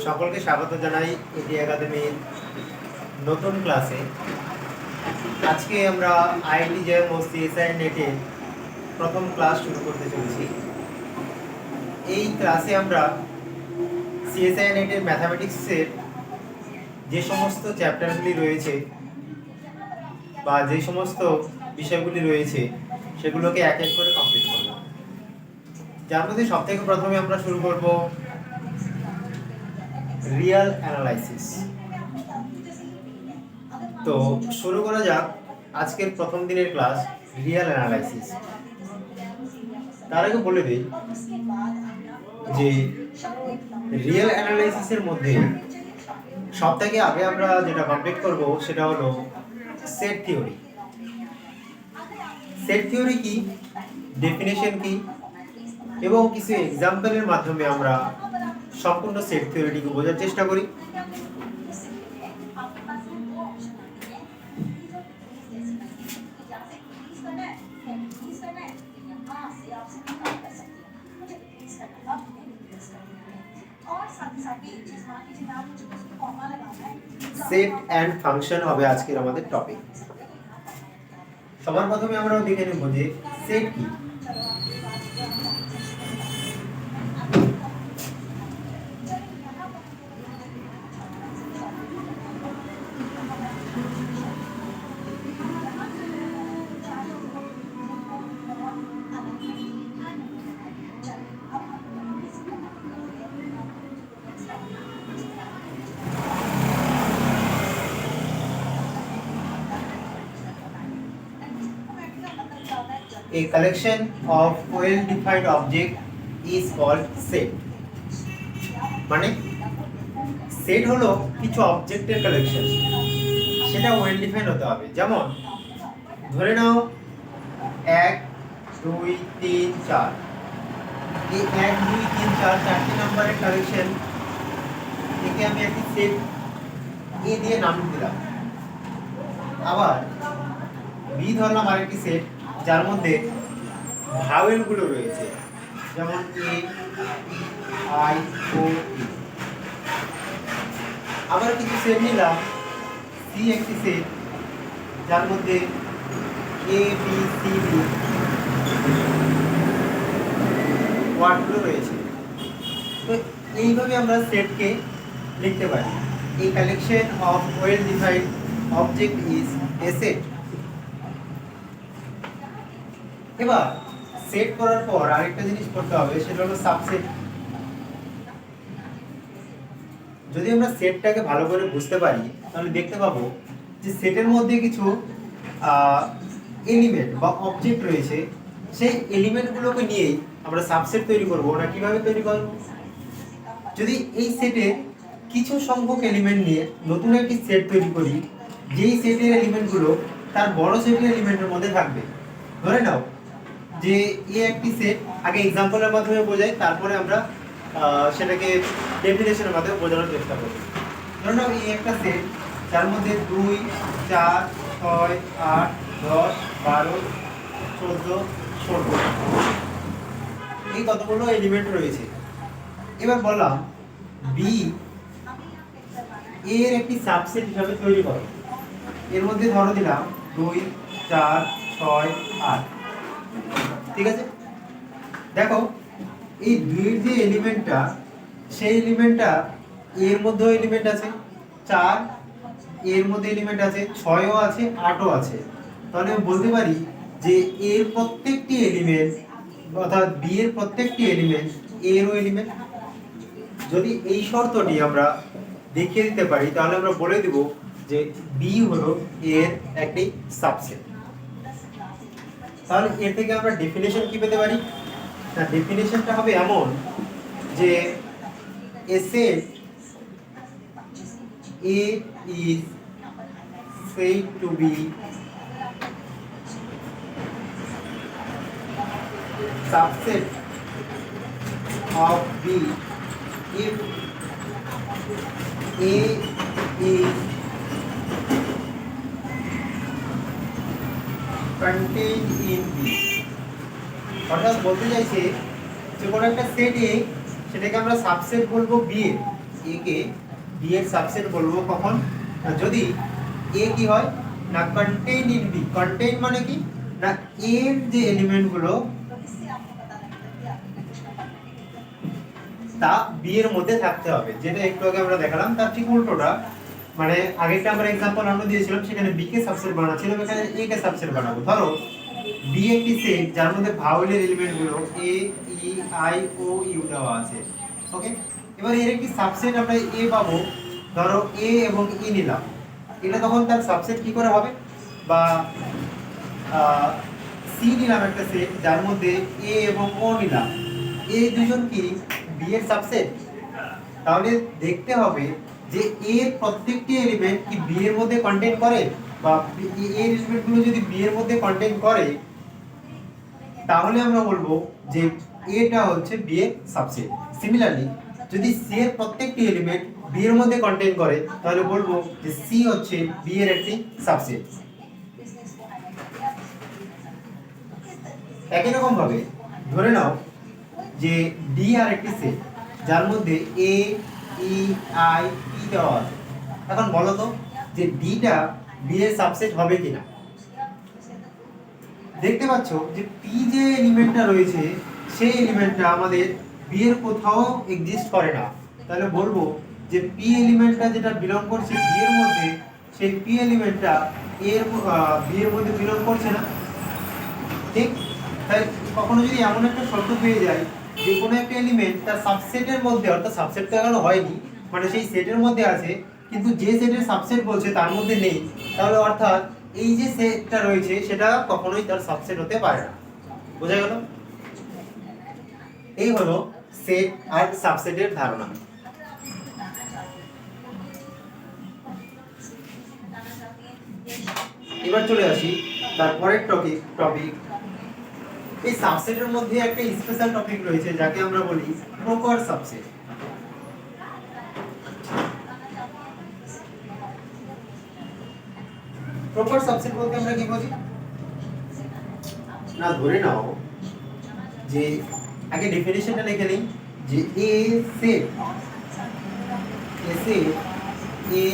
সকলকে স্বাগত জানাই এটি একাডেমির নতুন ক্লাসে। আজকে আমরা আইআইটি জেএম ও সিএসআই নেটের প্রথম ক্লাস শুরু করতে চলেছি। এই ক্লাসে আমরা সিএসআই নেটের ম্যাথামেটিক্সের যে সমস্ত চ্যাপ্টারগুলি রয়েছে বা যে সমস্ত বিষয়গুলি রয়েছে সেগুলোকে এক এক করে কমপ্লিট করব। যার মধ্যে সবথেকে প্রথমে আমরা শুরু করব রিয়াল অ্যানালাইসিস। তো শুরু করা যাক আজকের প্রথম দিনের ক্লাস রিয়াল অ্যানালাইসিস। তার আগে বলে দিই যে রিয়াল অ্যানালাইসিসের মধ্যে সবথেকে আগে আমরা যেটা কমপ্লিট করব সেটা হলো সেট থিওরি। সেট থিওরি কি, ডেফিনেশন কি এবং কিছু এক্সাম্পলের মাধ্যমে আমরা সম্পূর্ণ সেট থিওরিটিকে বোঝার চেষ্টা করি। সেট অ্যান্ড ফাংশন হবে আজকের আমাদের টপিক। সবার প্রথমে আমরা দেখে নেব যে সেট কি। A collection of well-defined object is called set. মানে সেট হলো কিছু অবজেক্টের কালেকশন, সেটা ওয়েল ডিফাইন্ড হতে হবে। যেমন ধরে নাও 1 2 3 4, এই 1 2 3 4 চারটি নাম্বারের কালেকশন, একে আমি একটি সেট এ দিয়ে নাম দিলাম। আবার বি ধরলাম আরেকটি সেট যার মধ্যে ভাওয়েল গুলো রয়েছে, যেমন এ আই ও ই। আবার কিছু সেট নিলাম সি একটি সেট যার মধ্যে এ বি সি ডি ওয়ার্ডগুলো রয়েছে। তো এইভাবে আমরা সেটকে লিখতে পারি। এই collection of well defined object is a set. এবার সেট করার পর আরেকটা জিনিস করতে হবে, সেটা হলো সাবসেট। যদি আমরা সেটটাকে ভালো করে বুঝতে পারি তাহলে দেখতে পাবো যে সেটের মধ্যে কিছু এলিমেন্ট বা অবজেক্ট রয়েছে, সেই এলিমেন্টগুলোকে নিয়েই আমরা সাবসেট তৈরি করব। না কিভাবে তৈরি করব? যদি এই সেটে কিছু সংখ্যক এলিমেন্ট নিয়ে নতুন একটি সেট তৈরি করি, যেই সেটের এলিমেন্টগুলো তার বড় সেটের এলিমেন্টের মধ্যে থাকবে। ধরে নাও যে এ একটি সেট, আগে এক্সাম্পলের মাধ্যমে বোঝাই, তারপরে আমরা সেটাকে ডেফিনেশনের মাধ্যমে বোঝানোর চেষ্টা করব। ধরে নাও এই একটা সেট যার মধ্যে 2 4 6 8 10 12 14 16 এই কতগুলো এলিমেন্ট রয়েছে। এবার বললাম বি এর একটি সাবসেট হিসাবে তৈরি করো। এর মধ্যে ধরো দিলাম 2 4 6 8। ঠিক আছে, দেখো এই 2 এর যে এলিমেন্টটা, সেই এলিমেন্টটা এর মধ্যেও এলিমেন্ট আছে, 4 এর মধ্যে এলিমেন্ট আছে, 6 ও আছে, 8 ও আছে। তাহলে আমি বলতে পারি যে এর প্রত্যেকটি এলিমেন্ট অর্থাৎ বি এর প্রত্যেকটি এলিমেন্ট এরও এলিমেন্ট। যদি এই শর্তটি আমরা দেখিয়ে দিতে পারি তাহলে আমরা বলে দেব যে বি হলো এর একটি সাবসেট। তাহলে এর থেকে আমরা ডেফিনেশন কি পেতে পারি? না, ডেফিনেশনটা হবে এমন যে a set A is said to be subset of B if A is contained in B। অর্থাৎ বলতে চাইছে যে কোনো একটা সেট এ, সেটাকে আমরা সাবসেট বলবো বি এর, এ কে বি এর সাবসেট বলবো কখন, যদি এ কি হয় না কন্টেইন ইন বি। কন্টেইন মানে কি না এর যে এলিমেন্টগুলো তা বি এর মধ্যে থাকতে হবে, যেটা একটু আগে আমরা দেখালাম তার ঠিক উল্টোটা। মানে আগেরটা আমরা एग्जांपल আমরা দিয়েছিলাম, সেখানে বি কে সাবসেট বানাচ্ছিলাম, এখানে এ কে সাবসেট বানাবো। ধরো বি একটি সেট যার মধ্যে ভাওয়েলের এলিমেন্টগুলো এ ই আই ও ইউ দেওয়া আছে। ওকে, এবার এর একটি সাবসেট আমরা এ পাবো। ধরো এ এবং ই নিলাম, এটা তখন তার সাবসেট কি করে হবে, বা সি নিলাম একটা সেট যার মধ্যে এ এবং ও নিলাম, এই দুজন কি বি এর সাবসেট? তাহলে দেখতে হবে যে এর প্রত্যেকটি এলিমেন্ট কি বি এর মধ্যে কন্টেইন করে, বা এর এলিমেন্টগুলো যদি বি এর মধ্যে কন্টেইন করে তাহলে আমরা বলবো যে এটা হচ্ছে বি এর সাবসেট। সিমিলারলি যদি সি এর প্রত্যেকটি এলিমেন্ট বি এর মধ্যে কন্টেইন করে তাহলে বলবো যে সি হচ্ছে বি এর একটি সাবসেট। একই রকম ভাবে ধরে নাও যে ডি আর একটি সেট যার মধ্যে এ ই আই পি দেওয়া আছে। এখন বলো তো যে ডিটা বি এর সাবসেট হবে কিনা। দেখতে পাচ্ছ যে পি যে এলিমেন্টটা রয়েছে সেই এলিমেন্টটা আমাদের বি এর কোথাও এক্সিস্ট করে না। তাহলে বলবো যে পি এলিমেন্টটা যেটা বিলং করছে বি এর মধ্যে, সেই পি এলিমেন্টটা এর বি এর মধ্যে বিলং করছে না। ঠিক, তাই কখনো যদি এমন একটা শর্ত পেয়ে যায় যে কোনো একটা এলিমেন্ট তার সাবসেটের মধ্যে, অর্থাৎ সাবসেট তো এখনো হয়নি, মানে সেই সেটের মধ্যে আছে কিন্তু যে সেটের সাবসেট বলছে তার মধ্যে নেই, তাহলে অর্থাৎ এই যে সেটটা রয়েছে সেটা কখনোই তার সাবসেট হতে পারে না। বোঝা গেল? এই হলো সেট আর সাবসেটের ধারণা। এবার চলে আসি তারপরের টপিক। এই সাবসেটের মধ্যে একটা স্পেশাল টপিক রয়েছে যাকে আমরা বলি প্রপার সাবসেট। প্রপার সাবসেট বলতে আমরা কি বুঝি না, ধরে নাও যে আগে ডেফিনিশনটা লিখে নিই যে a set A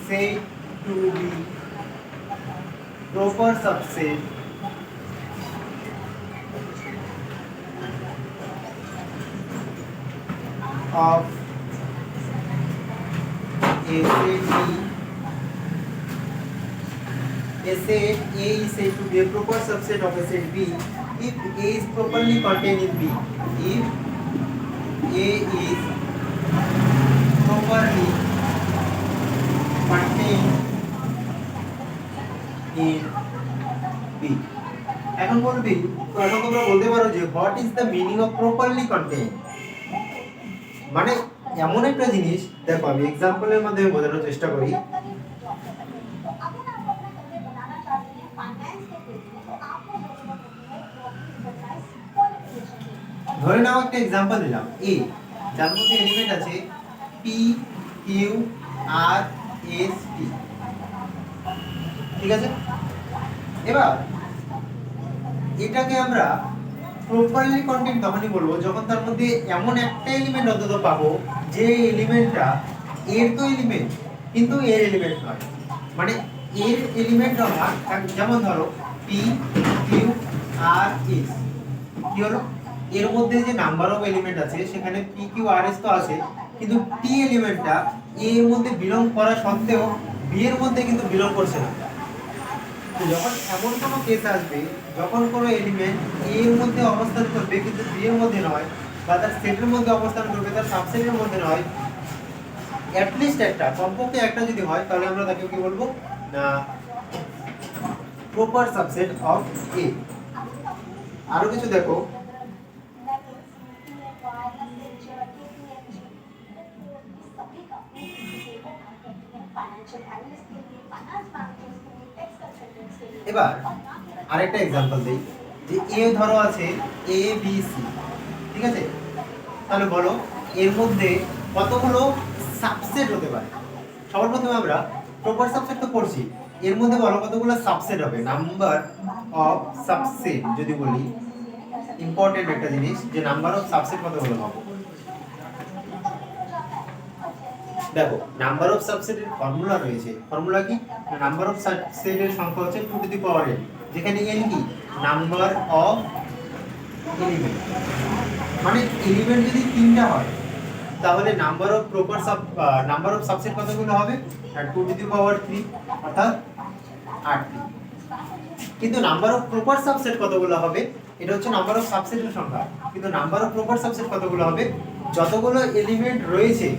said to be proper subset of a set B. A set A is said to be a proper subset of a set B if A is properly contained in B. If A is properly contained in B. এখন বলবি, এখন তোমরা বলতে পারো যে what is the meaning of properly contain. মানে এমন একটা জিনিস, দেখো আমি এক্সাম্পলের মাধ্যমে বোঝানোর চেষ্টা করি। ধরে নাও একটা এক্সাম্পল দিলাম এ, যার মধ্যে এলিমেন্ট আছে পি কিউ আর এস টি। ঠিক আছে, এবার এটাকে আমরা প্রপারলি কন্টেইন তখনই বলবো যখন তার মধ্যে এমন একটা এলিমেন্ট অন্তত পাবো যে এলিমেন্টটা এর তো এলিমেন্ট কিন্তু এর এলিমেন্ট নয়। মানে এর এলিমেন্ট নয়, যেমন ধরো পি কিউ আর এস, কি হলো এর মধ্যে যে নাম্বার অফ এলিমেন্ট আছে সেখানে পি কিউ আর এস তো আছে, কিন্তু টি এলিমেন্টটা এ এর মধ্যে বিলং করা সত্ত্বেও বি এর মধ্যে কিন্তু বিলং করছে না। তো যখন এমন কোনো কেস আসবে যখন কোনো এলিমেন্ট এ এর মধ্যে অবস্থান করবে কিন্তু বি এর মধ্যে নয়, বা তার সেটের মধ্যে অবস্থান করবে তার সাবসেটের মধ্যে নয়, অ্যাটলিস্ট একটা, কমপক্ষে একটা যদি হয়, তাহলে আমরা তাকে কি বলবো না প্রপার সাবসেট অফ এ। আরো কিছু দেখো, এবার আরেকটা एग्जांपल দেই যে এ ধরো আছে এ বি সি। ঠিক আছে, তাহলে বলো এর মধ্যে কতগুলো সাবসেট হতে পারে। সবার প্রথমে আমরা প্রপার সাবসেট তো পড়ছি, এর মধ্যে বলো কতগুলো সাবসেট হবে। নাম্বার অফ সাবসেট যদি বলি, ইম্পর্টেন্ট একটা জিনিস যে নাম্বার অফ সাবসেট কতগুলো পাবো। দেখো নাম্বার অফ সাবসেটের ফর্মুলা রয়েছে, ফর্মুলা কি, নাম্বার অফ সাবসেটের সংখ্যা হচ্ছে 2 টু দি পাওয়ার n, যেখানে n কি নাম্বার অফ এলিমেন্ট, মানে এলিমেন্ট যদি 3টা হয় তাহলে number of number of subset কতগুলো হবে, 2 টু দি পাওয়ার 3 অর্থাৎ 8টি। কিন্তু নাম্বার অফ প্রপার সাবসেট কতগুলো হবে, এটা হচ্ছে নাম্বার অফ সাবসেটের সংখ্যা, কিন্তু নাম্বার অফ প্রপার সাবসেট কতগুলো হবে, যতগুলো এলিমেন্ট রয়েছে,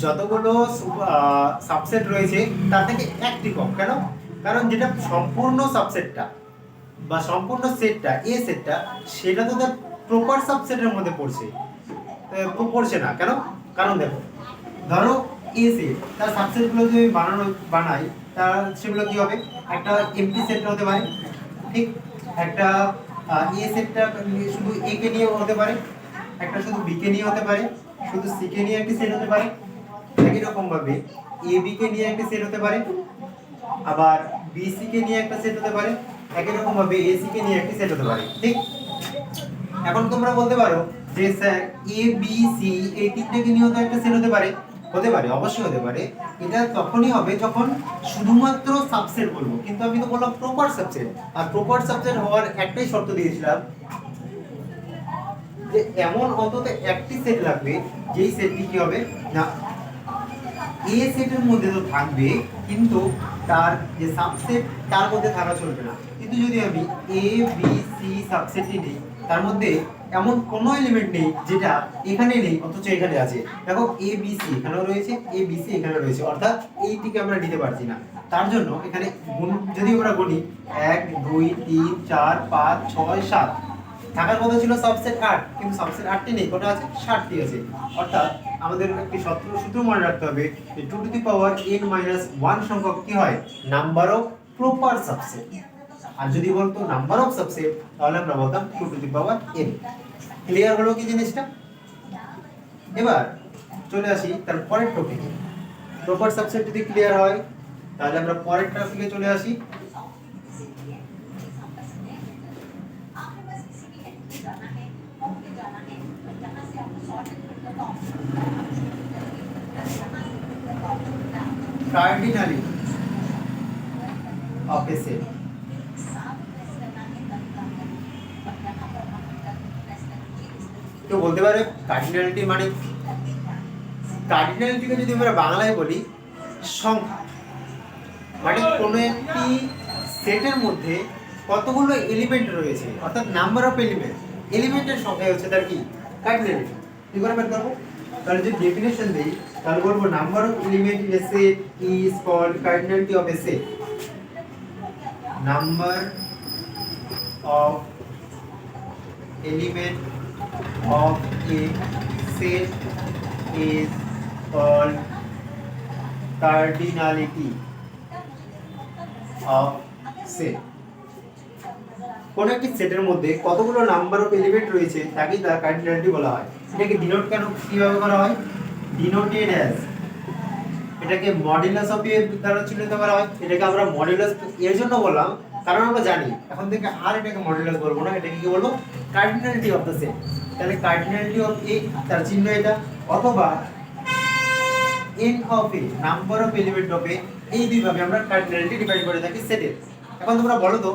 যতগুলো সাবসেট রয়েছে তার থেকে একটি কম। কেন? কারণ যেটা সম্পূর্ণ সাবসেটটা বা সম্পূর্ণ সেটটা এ সেটটা, সেটা তো তার প্রপার সাবসেটের মধ্যে পড়ছে না। কেন? কারণ দেখো, ধরো এ সেট, তার সাবসেটগুলো যদি বানাই তার সেগুলো কি হবে, একটা এমটি সেট হতে পারে, ঠিক, একটা এ সেটটা শুধু এ কে নিয়ে হতে পারে, একটা শুধু বি কে নিয়ে হতে পারে, শুধু সি কে নিয়ে একটি সেট হতে পারে, একই রকম ভাবে এ বি কে নিয়ে একটা সেট হতে পারে, আবার বি সি কে নিয়ে একটা সেট হতে পারে, একই রকম ভাবে এ সি কে নিয়ে একটা সেট হতে পারে, ঠিক। এখন তোমরা বলতে পারো যে স্যার এ বি সি এই তিনটেকে নিয়ে তো একটা সেট হতে পারে, হতে পারে, অবশ্যই হতে পারে। এটা তখনই হবে যখন শুধুমাত্র সাবসেট বলবো, কিন্তু আমি তো বললাম প্রপার সাবসেট, আর প্রপার সাবসেট হওয়ার একটাই শর্ত দিয়েছিলাম যে এমন অন্তত একটি সেট লাগবে যেই সেটটি কি হবে না এ সেটের মধ্যে তো থাকবে, কিন্তু তার যে সাবসেট তার মধ্যে থাকা চলবে না। কিন্তু যদি আমি এ বি সি সাবসেটটি নেই, তার মধ্যে এমন কোনো এলিমেন্ট নেই যেটা এখানে নেই অথচ এখানে আছে। দেখো এ বি সি এখানেও রয়েছে, এ বি সি এখানে রয়েছে, অর্থাৎ এইটিকে আমরা নিতে পারছি না। তার জন্য এখানে যদি আমরা গুনি 1 2 3 4 5 6 7, থাকার কথা ছিল সাবসেট 8, কিন্তু সাবসেট 8টি নেই, কটা আছে, 7টি আছে। অর্থাৎ আমাদের একটি সূত্র মনে রাখতে হবে যে 2 টু দি পাওয়ার n - 1 সংখ্যক কি হয়, নাম্বার অফ প্রপার সাবসেট। আর যদি বলতো নাম্বার অফ সাবসেট, তাহলে আমরা বলতাম 2 to the power n। Clear হলো কি জিনিসটা? এবার চলে আসি তার পরের টপিকে। প্রপার সাবসেট যদি ক্লিয়ার হয়, তাহলে আমরা পরের টপিকে চলে আসি। Cardinality of a set. তো বলতে পারে কার্ডিনালিটি মানে, কার্ডিনালিটিকে যদি আমরা বাংলায় বলি সংখ্যা, মানে কোনো একটি সেটের মধ্যে কতগুলো এলিমেন্ট রয়েছে, অর্থাৎ নাম্বার অফ এলিমেন্ট, এলিমেন্টের সংখ্যা হচ্ছে তার কি কার্ডিনালিটি। কি করে বের করব? তাহলে যদি ডেফিনেশন দেই, তাহলে বলবো number of element in a set is called cardinality of a set. Number of element of a set is called cardinality of set. কোন একটি সেটের মধ্যে কতগুলো নাম্বার অফ এলিমেন্ট রয়েছে তাকে তার কার্ডিনালিটি বলা হয়। এটাকে ডিনোট কিভাবে করা হয়? ডিনোটেড অ্যাজ, এটাকে মডুলাস অফ এর দ্বারা চিহ্নিত করা হয়। এটাকে আমরা মডুলাস এর জন্য বললাম কারণ আমরা জানি এখন থেকে আর এটাকে মডুলাস বলবো না, এটাকে কি বলবো, কার্ডিনালিটি অফ দ্য সেট। তাহলে কার্ডিনালিটি অফ এ, তার চিহ্ন এটা, অথবা n of A, number of element of A, এই দুইভাবে আমরা কার্ডিনালিটি ডিফাইন করে থাকি সেটের। এখন তোমরা বলো তো,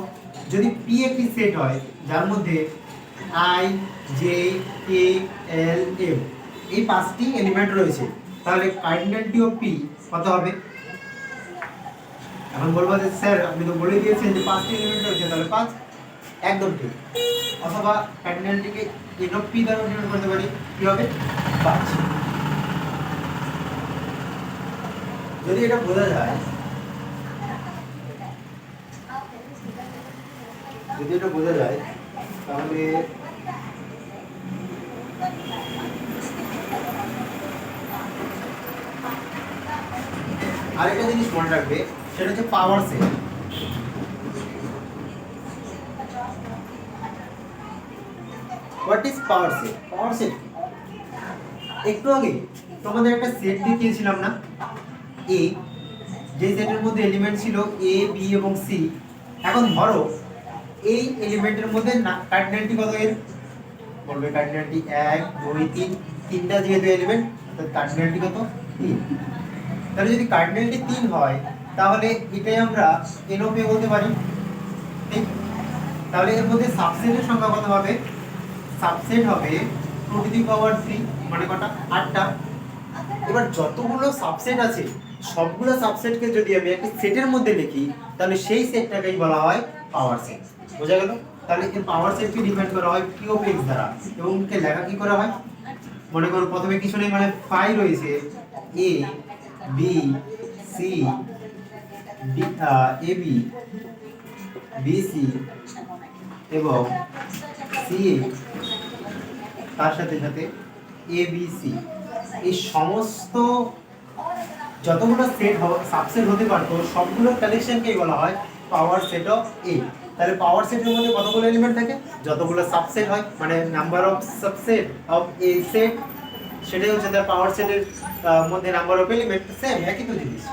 যদি p একটি সেট হয় যার মধ্যে i j k l m এই পাঁচটি এলিমেন্ট রয়েছে, তাহলে কার্ডিনালিটি অফ p কত হবে? এখন বলবো যে স্যার আপনি তো বলে দিয়েছেন যে 5টি এলিমেন্ট রয়েছে, তাহলে 5, একদম ঠিক। অথবা কার্ডিনালিটিকে n অফ p দ্বারা ডিনোট করতে পারি, কি হবে 5। যদি এটা বোঝা যায়, তাহলে আরেকটা জিনিস মনে রাখবে, সেটা হচ্ছে power set. What is power set? Power set একটু আগে তোমাদের একটা সেট দেখিয়েছিলাম না, এ, যে সেটের মধ্যে এলিমেন্ট ছিল এ বি এবং সি। এখন ধরো এই এলিমেন্টের মধ্যে কার্ডিনালিটি কত এর? বলবে কার্ডিনালিটি 1 2 3, তিনটা যেহেতু এলিমেন্ট, অর্থাৎ কার্ডিনালিটি কত 3। তাহলে যদি কার্ডিনালিটি 3 হয় তাহলে এটাই আমরা n অফ a বলতে পারি, ঠিক? তাহলে এর মধ্যে সাবসেটের সংখ্যা কত হবে? সাবসেট হবে 2^3, মানে কটা? 8টা। এবার যতগুলো সাবসেট আছে সবগুলো সাবসেটকে যদি আমি একটা সেটের মধ্যে লিখি তাহলে সেই সেটটাকেই বলা হয় পাওয়ার সেট। বোঝা গেল? তাহলে এই পাওয়ার সেটকে ডিফাইন করা হয় p অফ x দ্বারা, এবং কে লেখা কি করা হয়? মনে করো প্রথমে কিছু নেই, মানে 5 রয়েছে a b c d a b b c এবং c a, তার সাথে সাথে a b c। এই সমস্ত যতগুলো সেট সাবসেট হতে পারতো সবগুলোর কালেকশনকেই বলা হয় পাওয়ার সেট অফ এ। তাহলে পাওয়ার সেটের মধ্যে কতগুলো এলিমেন্ট থাকে? যতগুলো সাবসেট হয়, মানে number of subset of a set, সেটাই হচ্ছে তার পাওয়ার সেটের মধ্যে নাম্বার অফ এলিমেন্ট। সেম, একই তো জিনিস,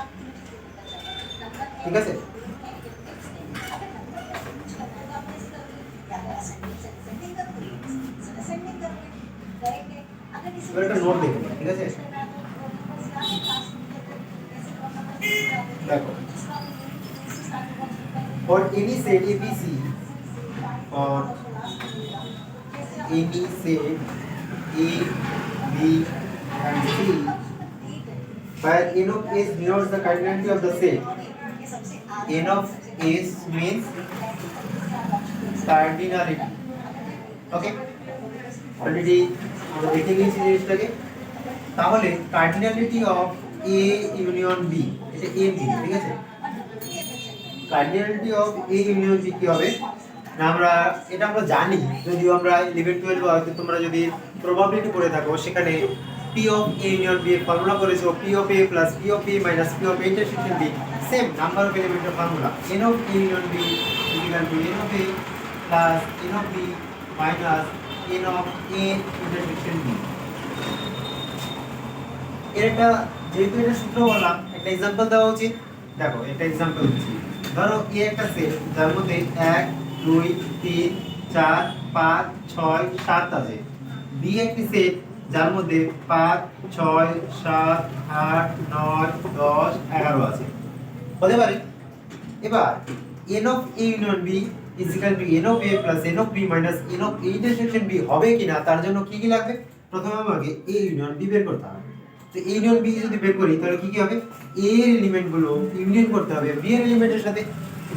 ঠিক আছে? এবার একটা নোট দেখে নিন, ঠিক আছে? দেখো, for any set ABC, or any set A, B and C, where n of S denotes the cardinality of the set, n of S means cardinality. Okay, already আমরা দেখে নিয়েছি জিনিসটাকে। তাহলে cardinality of A union B, এটা A B, ঠিক আছে? cardinality of A union B কি হবে? না আমরা জানি, যদিও আমরা 11 12 হয়তো তোমরা যদি প্রবাবিলিটি পড়ে থাকো সেখানে P of A union B এর ফর্মুলা করেছো P of A plus P of A minus P of A intersection B, same number of এলিমেন্টের formula. n of A union B equal to n of A plus n of B minus n of A intersection B। এর একটা, যেহেতু এটা সূত্র বললাম, একটা example দেওয়া উচিত। দেখো একটা एग्जांपल দিচ্ছি। ধরো এ একটা সেট যার মধ্যে 1 2 3 4 5 6 7 আছে। বি একটি সেট যার মধ্যে 5 6 7 8 9 10 11 আছে, হতে পারে। এবার n of A union B is equal to n of A plus n of B minus n of A intersection B হবে কিনা তার জন্য কি কি লাগবে? প্রথমে আমাকে A union B বের করতে হবে। তো A union B যদি বের করি তাহলে কি কি হবে? A এর এলিমেন্ট গুলো ইউনিয়ন করতে হবে B এর এলিমেন্টের সাথে।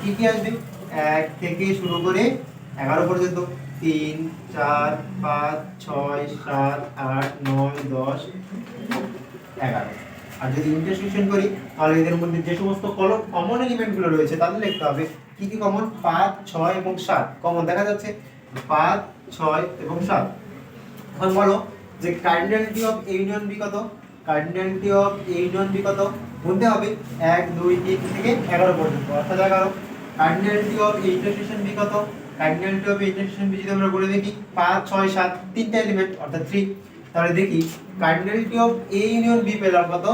কি কি আসবে? 1 থেকে শুরু করে 11 পর্যন্ত, 3 4 5 6 7 8 9 10 11। আর যদি ইন্টারসেকশন করি তাহলে এদের মধ্যে যে সমস্ত কমন এলিমেন্ট গুলো রয়েছে তাদের লিখতে হবে। কি কি কমন? 5 6 এবং 7 কমন দেখা যাচ্ছে, 5 6 এবং 7। এখন বলো যে cardinality of A union B কত? Cardinality of A union B কত? বলতে হবে 1 2 3 থেকে 11 পর্যন্ত, অর্থাৎ 11। Cardinality of A intersection B কত? Cardinality of A intersection B যদি আমরা বলে দেখি 5 6 7, তিনটা এলিমেন্ট অর্থাৎ 3। তাহলে দেখি cardinality of A union B পেলাম কত?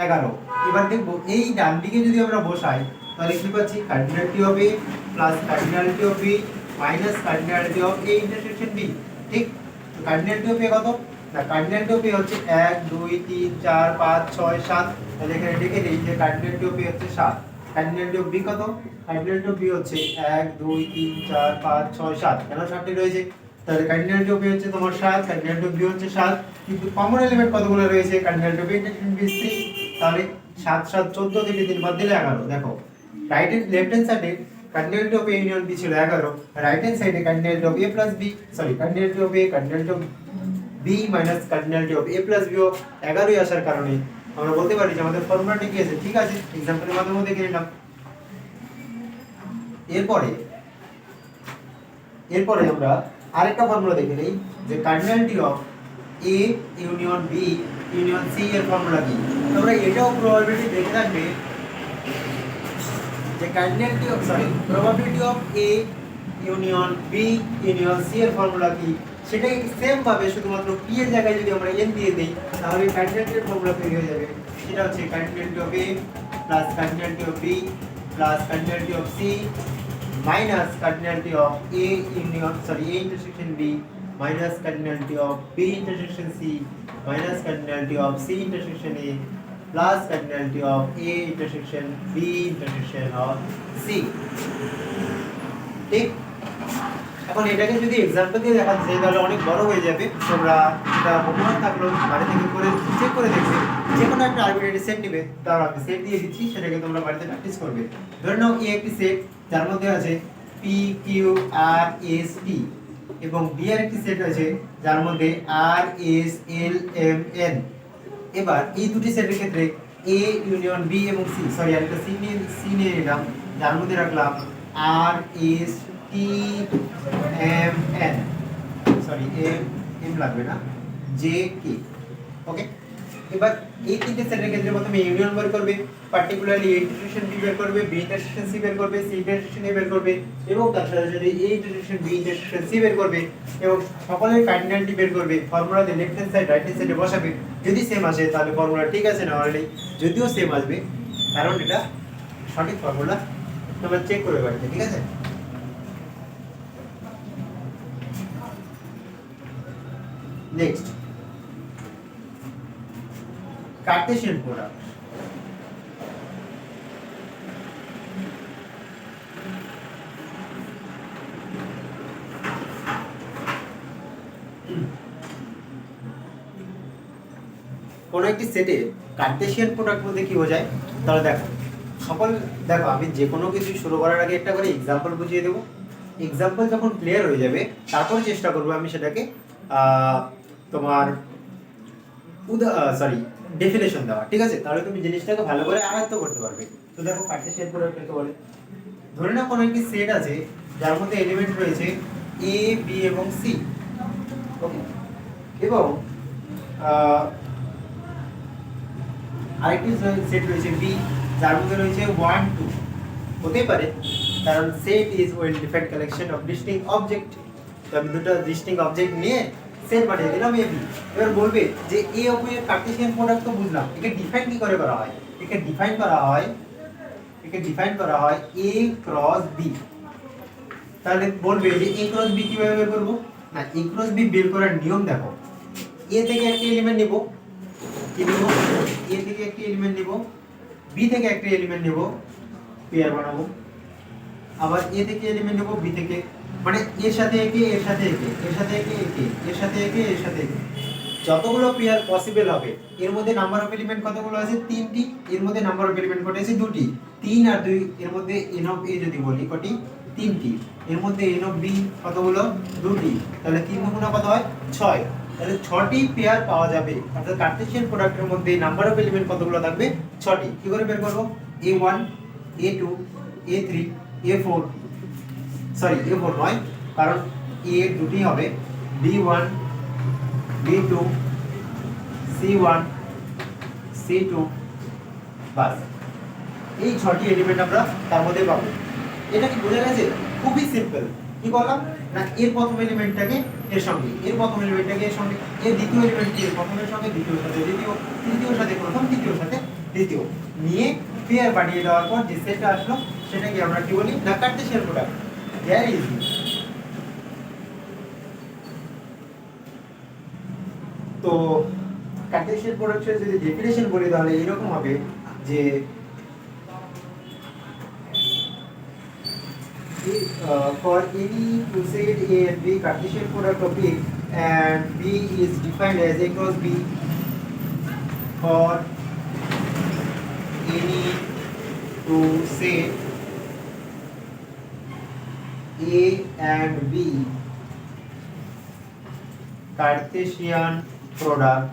11। এবার দেখব এই ডান দিকে যদি আমরা বসাই তাহলে কি পাচ্ছি? Cardinality of A plus cardinality of B minus cardinality of A intersection B, ঠিক? তো কার্ডিনালিটি অফ A কত? না, কার্ডিনালিটি অফ A হচ্ছে 1 2 3 4 5 6 7। তাহলে এখানে লিখে দেই যে কার্ডিনালিটি অফ A হচ্ছে 7। কার্ডিনালিটি অফ B কত? কার্ডিনালিটি অফ B হচ্ছে 1 2 3 4 5 6 7। কেন 7টি রয়েছে? তাহলে কার্ডিনালিটি অফ A হচ্ছে তোমার 7, কার্ডিনালিটি অফ B হচ্ছে 7, কিন্তু কমন এলিমেন্ট কতগুলো রয়েছে? Cardinality of A intersection B 3। তাহলে 7 7 14 থেকে 3 বাদ দিলে 11। দেখো রাইট হ্যান্ড লেফট হ্যান্ড সাইডে cardinality of A union B ছিল 11, রাইট হ্যান্ড সাইডে cardinality of A plus B, sorry cardinality of A cardinality of B minus cardinality of A plus B 11ই আসার কারণে আমরা বলতে পারি যে আমাদের ফর্মুলাটি কি আছে। ঠিক আছে, एग्जांपलेর মাধ্যমে দেখে নিলাম। এরপরে আমরা আরেকটা ফর্মুলা দেখে নেই যে cardinality of A union B union C এর ফর্মুলা কি। তোমরা এটাও প্রবাবিলিটি দেখে থাকবে যে cardinality of probability of A union B union C এর ফর্মুলা কি, সেটাই সেম ভাবে শুধুমাত্র P এর জায়গায় যদি আমরা n দিয়ে দেই তাহলে কার্ডিনালিটির ফর্মুলা তৈরি হয়ে যাবে। সেটা হচ্ছে cardinality of A plus cardinality of B plus cardinality of C minus cardinality of A intersection B minus cardinality of B intersection C minus cardinality of C intersection A plus cardinality of A intersection B intersection of C. ঠিক, এখন এটাকে যদি example দিয়ে দেখা যায় তাহলে অনেক বড় হয়ে যাবে। তোমরা এটা হোমওয়ার্ক থাকলো বাড়ি থেকে করে চেক করে দেখবে, যে কোনো একটা আরবিট্রারি সেট নেবে, তার আমি সেট দিয়ে দিচ্ছি, সেটাকে তোমরা বাড়িতে প্র্যাকটিস করবে। ধরে নাও এ একটি সেট যার মধ্যে আছে P Q R S T, এবং বি আর একটি সেট আছে যার মধ্যে R S L M N. এবার এই দুটি সেটের ক্ষেত্রে এ ইউনিয়ন বি এবং সি, সরি আরেকটা সি নিয়ে নিলাম, যার মধ্যে রাখলাম R S T M N, sorry M লাগবে না, জে কে। ওকে, এবার এই তিনটে সেটের ক্ষেত্রে প্রথমে ইউনিয়ন বের করবে, পার্টিকুলারলি এ ইন্টারসেকশন বি বের করবে, বি ইন্টারসেকশন সি বের করবে, সি ইন্টারসেকশন এ বের করবে, এবং তার সাথে সাথে A intersection B intersection C বের করবে, এবং সকলের কার্ডিনালিটি বের করবে। ফর্মুলাতে left hand side right hand সাইডে বসাবে, যদি সেম আসে তাহলে ফর্মুলা ঠিক আছে, না হলে যদিও সেম আসবে, কারণ এটা সঠিক ফর্মুলা, তোমরা চেক করে বাড়িতে, ঠিক আছে। Next, Cartesian product. কোন একটি সেটে কার্টেসিয়ান প্রোডাক্ট বলতে কি বোঝায়, তাহলে দেখো দেখো আমি যে কোনো কিছু শুরু করার আগে একটা করে এক্সাম্পল বুঝিয়ে দেবো। এক্সাম্পল যখন ক্লিয়ার হয়ে যাবে তারপর চেষ্টা করবো আমি সেটাকে তোমার ডেফিনেশন দেওয়া, ঠিক আছে, তাহলে তুমি জিনিসটাকে ভালো করে আয়ত্ত করতে পারবে। তো দেখো কার্টেসিয়ান প্রোডাক্ট কাকে বলে। ধরে নাও কোনো একটি সেট আছে যার মধ্যে এলিমেন্ট রয়েছে এ বি এবং সি, ওকে, এবং আরেকটি সেট রয়েছে বি যার মধ্যে রয়েছে 1 2, হতে পারে কারণ set is well defined collection of distinct object. তো আমি দুটো ডিস্টিংক্ট অবজেক্ট নিয়ে সেট বানিয়ে দিলাম এ বি। এবার বলবে যে এ ও বি এর কার্টেসিয়ান প্রোডাক্ট তো বুঝলাম, একে ডিফাইন কি করে করা হয়, একে ডিফাইন করা হয় এ ক্রস বি। তাহলে বলবে যে এ ক্রস বি কিভাবে বের করব, না এ ক্রস বি বের করার নিয়ম দেখো, এ থেকে একটা এলিমেন্ট নিব, কি নিব, এ থেকে একটা এলিমেন্ট নিব, বি থেকে একটা এলিমেন্ট নিব, পেয়ার বানাবো, আবার এ থেকে এলিমেন্ট নেব, বি থেকে, মানে এর সাথে একে, এর সাথে একে, এর সাথে একে, এর সাথে একে, এর সাথে একে, যতগুলো পেয়ার পসিবল হবে। এর মধ্যে নাম্বার অফ এলিমেন্ট কতগুলো আছে, 3টি, এর মধ্যে নাম্বার অফ এলিমেন্ট কত আছে, 2টি, 3 আর 2, এর মধ্যে n অফ a যদি বলি কটি, 3টি, এর মধ্যে n অফ b কতগুলো, 2টি, তাহলে 3 গুণ কত হয়, 6, তাহলে 6টি পেয়ার পাওয়া যাবে। অর্থাৎ কার্টেসিয়ান প্রোডাক্টের মধ্যে নাম্বার অফ এলিমেন্ট কতগুলো থাকবে, 6টি। কি করে বের করব, a1 a2 a3 a4, sorry a4 নয়, কারণ a দুটি হবে, b1 b2 c1 c2, বাস এই 6টি এলিমেন্ট আমরা তার মধ্যে পাবো। এটা কি বোঝা গেছে, খুবই সিম্পল। কি বললাম না, এর প্রথম এলিমেন্টটাকে এর সঙ্গে, এর প্রথম এলিমেন্টটাকে এর সঙ্গে, এর দ্বিতীয় এলিমেন্টকে এর প্রথমের সঙ্গে, দ্বিতীয় সাথে দ্বিতীয়, তৃতীয় সাথে প্রথম, তৃতীয় সাথে দ্বিতীয় নিয়ে পেয়ার বানিয়ে দেওয়ার পর যে সেটটা আসলো সেটাকে আমরা কি বলি, না কার্টেসিয়ান প্রোডাক্ট। Very easy. তো কার্টেসিয়ান প্রোডাক্টের যদি ডেফিনেশন বলি তাহলে এরকম হবে যে for any two set A and B, Cartesian product of A and B is defined as A cross B. For any two set A and B, Cartesian product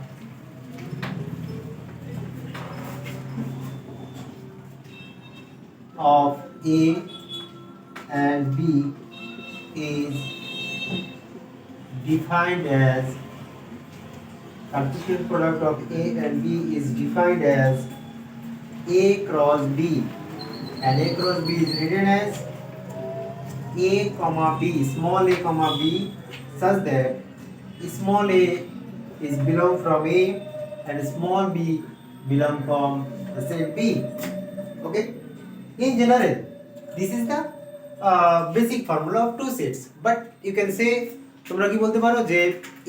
of A and B is defined as, Cartesian product of A and B is defined as A cross B, and A cross B is written as A comma B, small a comma B, such that small a is belong from A and small b belong from the set B. Okay, in general this is the basic formula of two sets, but you can say, তোমরা কি বলতে পারো যে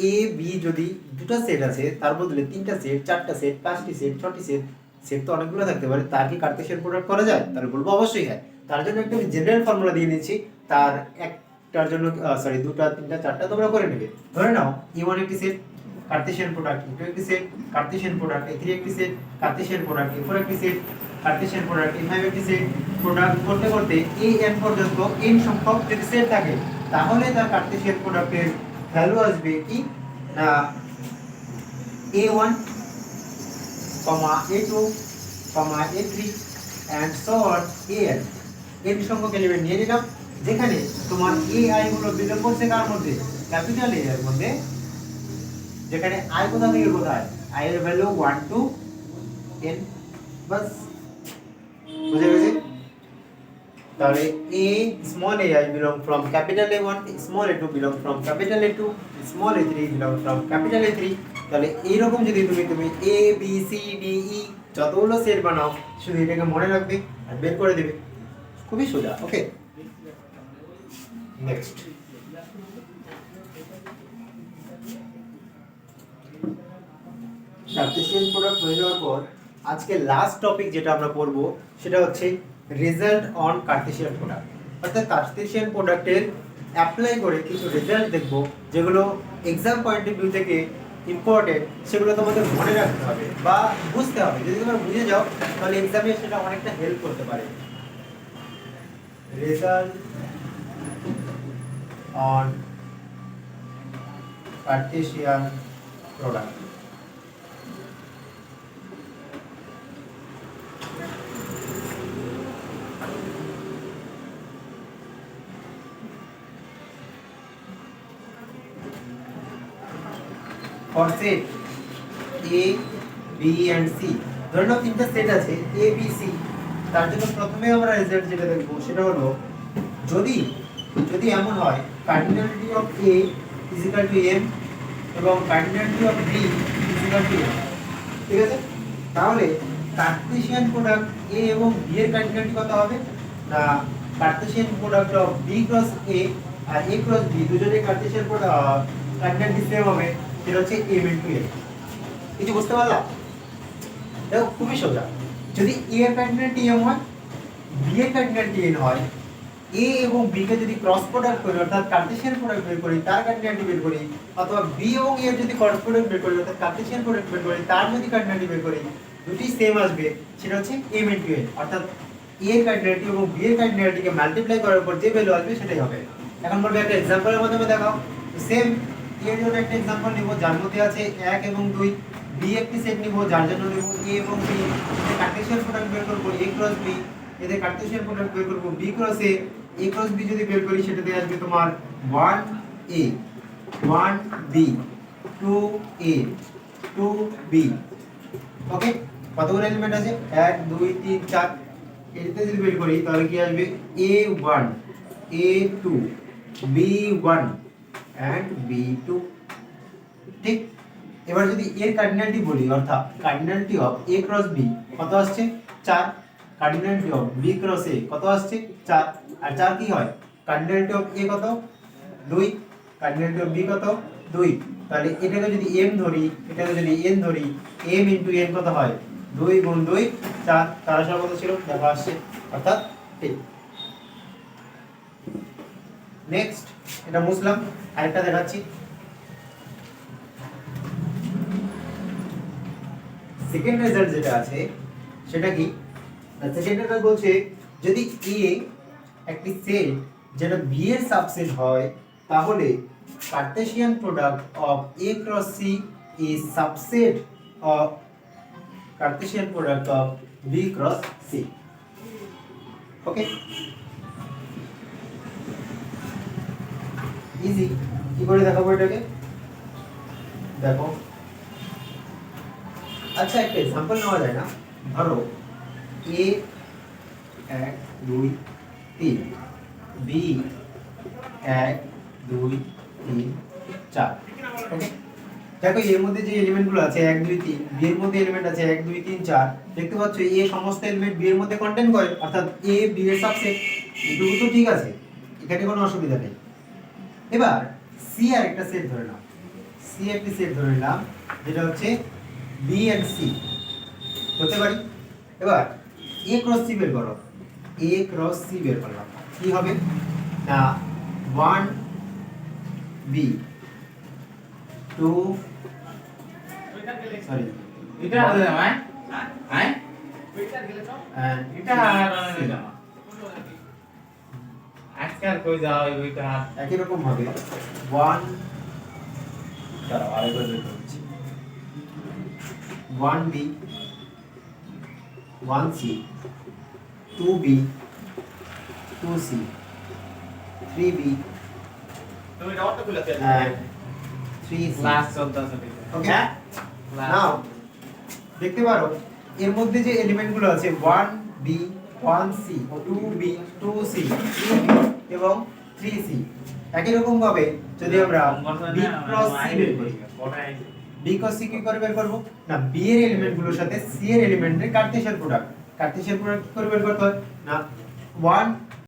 a b যদি দুটো set আছে তার বদলে তিনটা সেট, চারটা সেট, পাঁচটি সেট, ছটি সেট, সেট তো অনেকগুলো থাকতে পারে, তার কি কার্টেসিয়ান প্রোডাক্ট করা যায়? তাহলে বলবো অবশ্যই হ্যাঁ। তার জন্য একটা জেনারেল ফর্মুলা দিয়ে নিচ্ছি, তার একটার জন্য সরি দুটা তিনটা চারটা তোমরা করে নেবে। ধরে নাও E1 একটি সেট কার্টেসিয়ান প্রোডাক্ট, E2 একটি সেট কার্টেসিয়ান প্রোডাক্ট, E3 একটি সেট কার্টেসিয়ান প্রোডাক্ট, E4 একটি সেট কার্টেসিয়ান প্রোডাক্ট, E5 একটি সেট প্রোডাক্ট করতে করতে n পর্যন্ত n সংখ্যক যদি সেট থাকে, তাহলে তার কার্টেসিয়ান প্রোডাক্টের ভ্যালু আসবে কি না A1, A2, A3 and so on an n সংখ্যক এলিমেন্ট নিয়ে নিলাম, যেখানে তোমার ai গুলো বিলং করছে কার মধ্যে? ক্যাপিটাল A এর মধ্যে, যেখানে i কোথা থেকে কোথায়? i এর ভ্যালু 1 to n, বাস বুঝে গেছে? তাহলে a small ai belong from capital A1, small a2 belong from capital A2, small a3 belong from capital A3। তাহলে এই রকম যদি তুমি a b c d e যতগুলো সেট বানাও, শুধু এটাকে মনে রাখবে আর বের করে দেবে, খুবই সোজা। ওকে, নেক্সট কার্টেসিয়ান প্রোডাক্ট হয়ে যাওয়ার পর আজকে লাস্ট টপিক যেটা আমরা পড়ব সেটা হচ্ছে রেজাল্ট অন কার্টেসিয়ান প্রোডাক্ট। অর্থাৎ কার্টেসিয়ান প্রোডাক্টের অ্যাপ্লাই করে কিছু রেজাল্ট দেখব, যেগুলো এক্সাম পয়েন্ট অফ ভিউ থেকে ইম্পর্টেন্ট, সেগুলো তোমাদের মনে রাখতে হবে বা বুঝতে হবে। যদি তোমরা বুঝে যাও তাহলে এক্সামে সেটা অনেকটা হেল্প করতে পারে। Result on Cartesian product. For set A, B and C, ধরে নাও তিনটা সেট আছে A, B, C। তার জন্য প্রথমে আমরা রেজাল্ট যেটা দেখব সেটা হলো যদি এমন হয় cardinality of A is equal to M এবং cardinality of B is equal to M, ঠিক আছে? তাহলে কার্টেসিয়ান প্রোডাক্ট A এবং B এর কার্ডিনালিটি কত হবে না Cartesian product of B cross A আর A ক্রস B দুজনের কার্টেসিয়ান প্রোডাক্ট কার্ডিনালিটি সেম হবে, সেটা হচ্ছে M into N। কিছু বুঝতে পারলাম? দেখো খুবই সোজা। যদি A এর কার্ডিনালিটি M হয়, B এর কার্ডিনালিটি N হয়, A এবং B কে যদি ক্রস প্রোডাক্ট করি অর্থাৎ কার্টেসিয়ান প্রোডাক্ট বের করি, তার কার্ডিনালিটি বের করি, অথবা B এবং A এর যদি ক্রস প্রোডাক্ট বের করি অর্থাৎ কার্টেসিয়ান প্রোডাক্ট বের করি, তার যদি কার্ডিনালিটি বের করি, দুটি সেম আসবে, সেটা হচ্ছে M into N। অর্থাৎ A এর কার্ডিনালিটি এবং B এর কার্ডিনালিটিকে মাল্টিপ্লাই করার পর যে ভ্যালু আসবে সেটাই হবে। এখন বলবো একটা এক্সাম্পলের মাধ্যমে দেখাও। সেম এর জন্য একটা एग्जांपल নিব যার মধ্যে আছে 1 এবং 2, বি একটি সেট নিব যার জন্য নিব a এবং b, এদের কার্টেসিয়ান প্রোডাক্ট বের করব a ক্রস b, এদের কার্টেসিয়ান প্রোডাক্ট বের করব b cross a cross b যদি বের করি সেটাতে আসবে তোমার 1a 1b 2a 2b। ওকে, কতগুলো এলিমেন্ট আছে 1 2 3 4, এটাতে যদি বের করি তাহলে কি আসবে a1 a2 b1 and b2, ঠিক? এবার যদি এর কার্ডিনালিটি বলি অর্থাৎ cardinality of a cross b কত আসছে 4, cardinality of b cross a কত আসছে 4, আর 4 কি হয় কার্ডিনালিটি অফ a কত 2, কার্ডিনালিটি অফ b কত 2। তাহলে এটাকে যদি m ধরি, এটাকে যদি n ধরি, m ইনটু n কত হয় 2 গুণ 2 4, তার আসলে কত ছিল দেখো আসছে, অর্থাৎ ঠিক। নেক্সট এটা মুছলাম, আরেকটা দেখাচ্ছি। সেকেন্ড রেজাল্ট যেটা আছে সেটা কি সেকেন্ড রেজাল্ট বলছে যদি a একটি সেট যেটা b এর সাবসেট হয়, তাহলে Cartesian product of a cross c is subset of Cartesian product of b cross c। Okay, easy. কি করে দেখাবো এটাকে দেখো। আচ্ছা একটা एग्जांपल নেওয়া যায় না? ধরো a 1 2 3 b 1 2 3 4। ওকে, দেখো এর মধ্যে যে এলিমেন্টগুলো আছে 1 2 3, b এর মধ্যে এলিমেন্ট আছে 1 2 3 4, দেখতে পাচ্ছ a সমস্ত এলিমেন্ট b এর মধ্যে কন্টেইন করে, অর্থাৎ a b এর সাবসেট। এটুকু তো ঠিক আছে, এখানে কোনো অসুবিধা নেই। এবার c আর একটা সেট ধরে নাও, c একটি সেট ধরে নিলাম যেটা হচ্ছে b and c হতে পারি। এবার এ ক্রস সি বের করো, এ ক্রস সি বের করলাম, কি হবে না 1 বি 2 সরি এটা আছে না ভাই হ্যাঁ and এটা আর এটা আজকাল কই যাও ওইটা একই রকম ভাবে 1 দাঁড়াও আরেকবার বের করছি 1 B 1 C 2 B 2 C 3 B তুমি এটা অটো খুলে and 3 সি ক্লাস চলতেছে ওকে নাও দেখতে পারো এর মধ্যে যে এলিমেন্টগুলো আছে 1 B 1 C 2 B 2 C 3 B এবং 3 সি একই রকম ভাবে যদি আমরা বি ক্রস সি বের করি বি ক্রস সি কি করে বের করব না বি এর এলিমেন্টগুলোর সাথে সি এর এলিমেন্টের কার্টেসিয়ান প্রোডাক্ট কি করে বের করতে হয় না 1